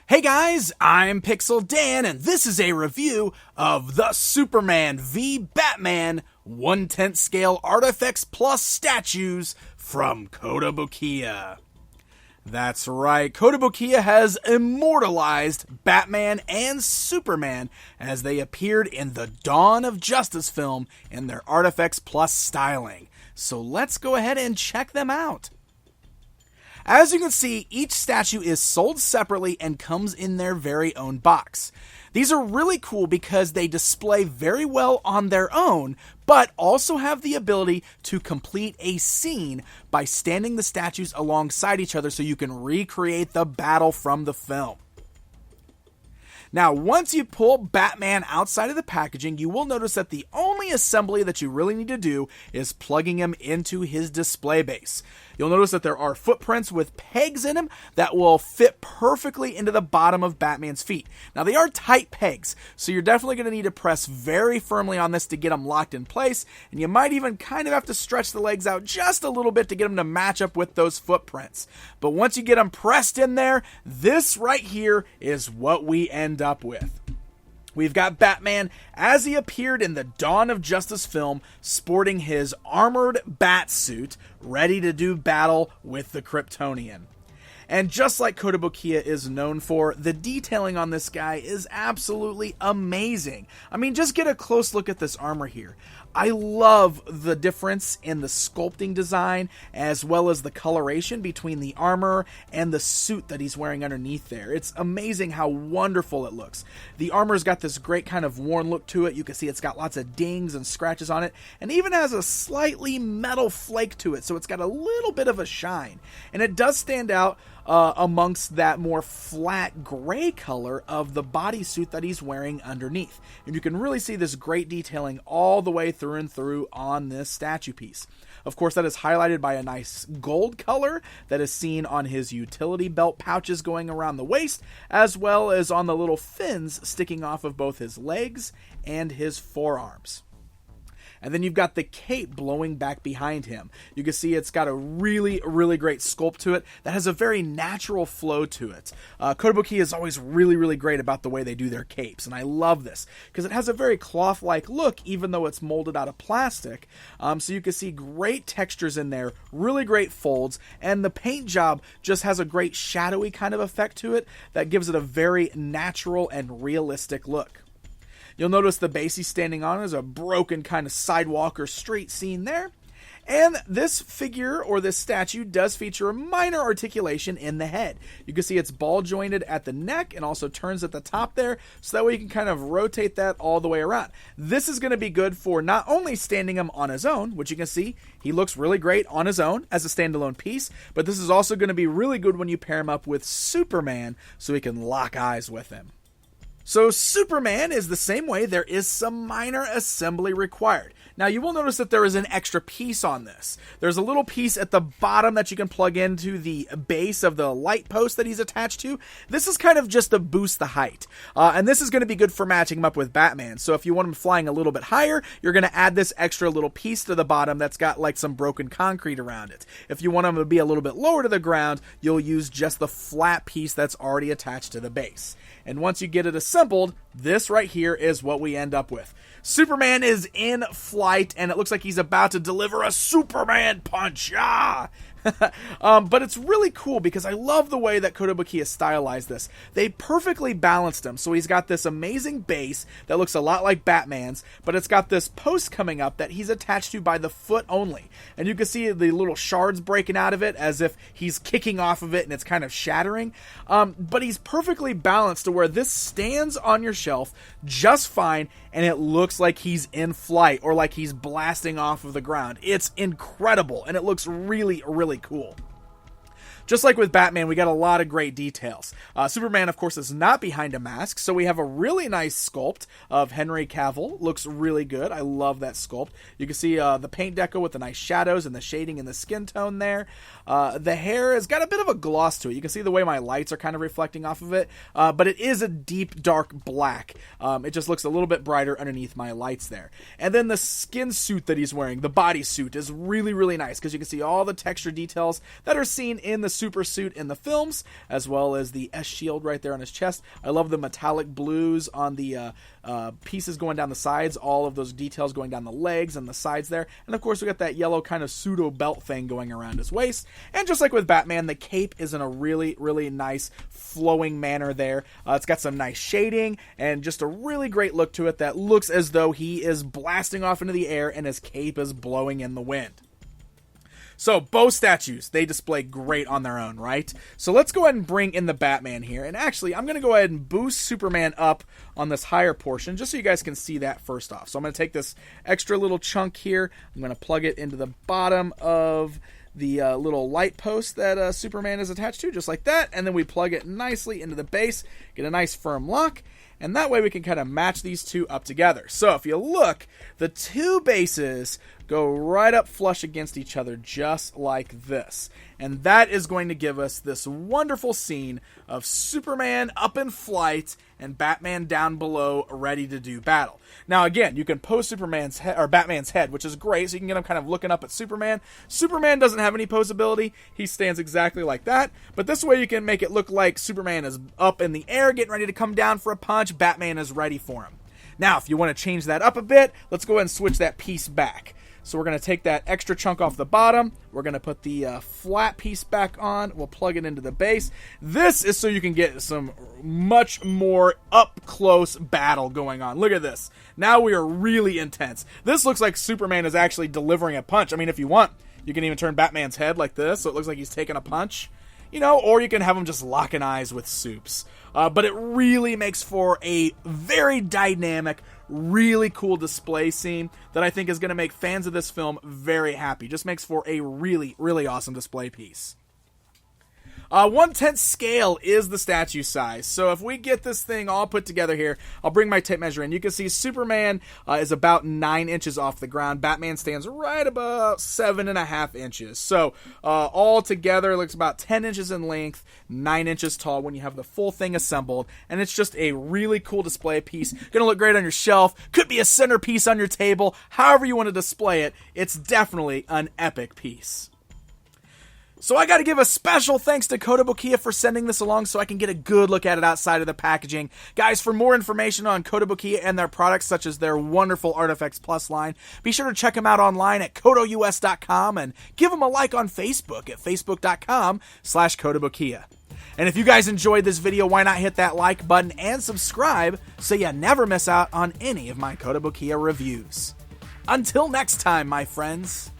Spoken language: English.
Hey guys, I'm Pixel Dan, and this is a review of the Superman v Batman 1/10 scale ArtFX Plus statues from Kotobukiya. That's right, Kotobukiya has immortalized Batman and Superman as they appeared in the Dawn of Justice film in their ArtFX Plus styling. So let's go ahead and check them out. As you can see, each statue is sold separately and comes in their very own box. These are really cool because they display very well on their own, but also have the ability to complete a scene by standing the statues alongside each other so you can recreate the battle from the film. Now, once you pull Batman outside of the packaging, you will notice that the only assembly that you really need to do is plugging him into his display base. You'll notice that there are footprints with pegs in them that will fit perfectly into the bottom of Batman's feet. Now, they are tight pegs, so you're definitely going to need to press very firmly on this to get them locked in place, and you might even kind of have to stretch the legs out just a little bit to get them to match up with those footprints. But once you get them pressed in there, this right here is what we end up with. We've got Batman as he appeared in the Dawn of Justice film, sporting his armored bat suit, ready to do battle with the Kryptonian. And just like Kotobukiya is known for, the detailing on this guy is absolutely amazing. I mean, just get a close look at this armor here. I love the difference in the sculpting design as well as the coloration between the armor and the suit that he's wearing underneath there. It's amazing how wonderful it looks. The armor's got this great kind of worn look to it. You can see it's got lots of dings and scratches on it, and even has a slightly metal flake to it, so it's got a little bit of a shine. And it does stand out amongst that more flat gray color of the bodysuit that he's wearing underneath. And you can really see this great detailing all the way through and through on this statue piece. Of course, that is highlighted by a nice gold color that is seen on his utility belt pouches going around the waist, as well as on the little fins sticking off of both his legs and his forearms. And then you've got the cape blowing back behind him. You can see it's got a really, really great sculpt to it that has a very natural flow to it. Kotobukiya is always really, really great about the way they do their capes, and I love this because it has a very cloth-like look even though it's molded out of plastic. So you can see great textures in there, really great folds, and the paint job just has a great shadowy kind of effect to it that gives it a very natural and realistic look. You'll notice the base he's standing on is a broken kind of sidewalk or street scene there. And this figure, or this statue, does feature a minor articulation in the head. You can see it's ball jointed at the neck and also turns at the top there, so that way you can kind of rotate that all the way around. This is going to be good for not only standing him on his own, which you can see he looks really great on his own as a standalone piece, but this is also going to be really good when you pair him up with Superman so he can lock eyes with him. So Superman is the same way. There is some minor assembly required. Now you will notice that there is an extra piece on this. There's a little piece at the bottom that you can plug into the base of the light post that he's attached to. This is kind of just to boost the height. And this is going to be good for matching him up with Batman. So if you want him flying a little bit higher, you're going to add this extra little piece to the bottom that's got like some broken concrete around it. If you want him to be a little bit lower to the ground, you'll use just the flat piece that's already attached to the base. And once you get it assembled, this right here is what we end up with. Superman is in flight, and it looks like he's about to deliver a Superman punch. Ah! But it's really cool because I love the way that Kotobukiya stylized this. They perfectly balanced him. So he's got this amazing base that looks a lot like Batman's, but it's got this post coming up that he's attached to by the foot only. And you can see the little shards breaking out of it as if he's kicking off of it and it's kind of shattering. But he's perfectly balanced to where this stands on your shelf just fine, and it looks like he's in flight or like he's blasting off of the ground. It's incredible, and it looks really, really cool. Just like with Batman, we got a lot of great details. Superman, of course, is not behind a mask, so we have a really nice sculpt of Henry Cavill. Looks really good. I love that sculpt. You can see the paint deco with the nice shadows and the shading and the skin tone there. The hair has got a bit of a gloss to it. You can see the way my lights are kind of reflecting off of it, but it is a deep, dark black. It just looks a little bit brighter underneath my lights there. And then the skin suit that he's wearing, the body suit, is really, really nice because you can see all the texture details that are seen in the super suit in the films, as well as the S shield right there on his chest. I love the metallic blues on the pieces going down the sides, all of those details going down the legs and the sides there. And of course, we got that yellow kind of pseudo belt thing going around his waist. And just like with Batman, the cape is in a really, really nice flowing manner there. It's got some nice shading and just a really great look to it that looks as though he is blasting off into the air and his cape is blowing in the wind. So, both statues, they display great on their own, right? So let's go ahead and bring in the Batman here. And actually, I'm going to go ahead and boost Superman up on this higher portion, just so you guys can see that first off. So I'm going to take this extra little chunk here. I'm going to plug it into the bottom of the little light post that Superman is attached to, just like that. And then we plug it nicely into the base, get a nice firm lock. And that way we can kind of match these two up together. So if you look, the two bases go right up flush against each other just like this. And that is going to give us this wonderful scene of Superman up in flight and Batman down below ready to do battle. Now again, you can pose Superman's head, or Batman's head, which is great, so you can get him kind of looking up at Superman. Superman doesn't have any posability. He stands exactly like that. But this way you can make it look like Superman is up in the air getting ready to come down for a punch. Batman is ready for him. Now, if you want to change that up a bit, let's go ahead and switch that piece back. So we're going to take that extra chunk off the bottom. We're going to put the flat piece back on. We'll plug it into the base. This is so you can get some much more up-close battle going on. Look at this. Now we are really intense. This looks like Superman is actually delivering a punch. I mean, if you want, you can even turn Batman's head like this, so it looks like he's taking a punch. You know, or you can have him just locking eyes with Supes. But it really makes for a very dynamic, really cool display scene that I think is going to make fans of this film very happy. Just makes for a really, really awesome display piece. 1/10 scale is the statue size. So if we get this thing all put together here, I'll bring my tape measure in. You can see Superman is about 9 inches off the ground. Batman stands right about 7.5 inches. So all together, it looks about 10 inches in length, 9 inches tall when you have the full thing assembled. And it's just a really cool display piece. Gonna look great on your shelf. Could be a centerpiece on your table. However you want to display it, it's definitely an epic piece. So I got to give a special thanks to Kotobukiya for sending this along so I can get a good look at it outside of the packaging. Guys, for more information on Kotobukiya and their products, such as their wonderful ArtFX Plus line, be sure to check them out online at kotous.com and give them a like on Facebook at facebook.com/Kotobukiya. And if you guys enjoyed this video, why not hit that like button and subscribe so you never miss out on any of my Kotobukiya reviews. Until next time, my friends.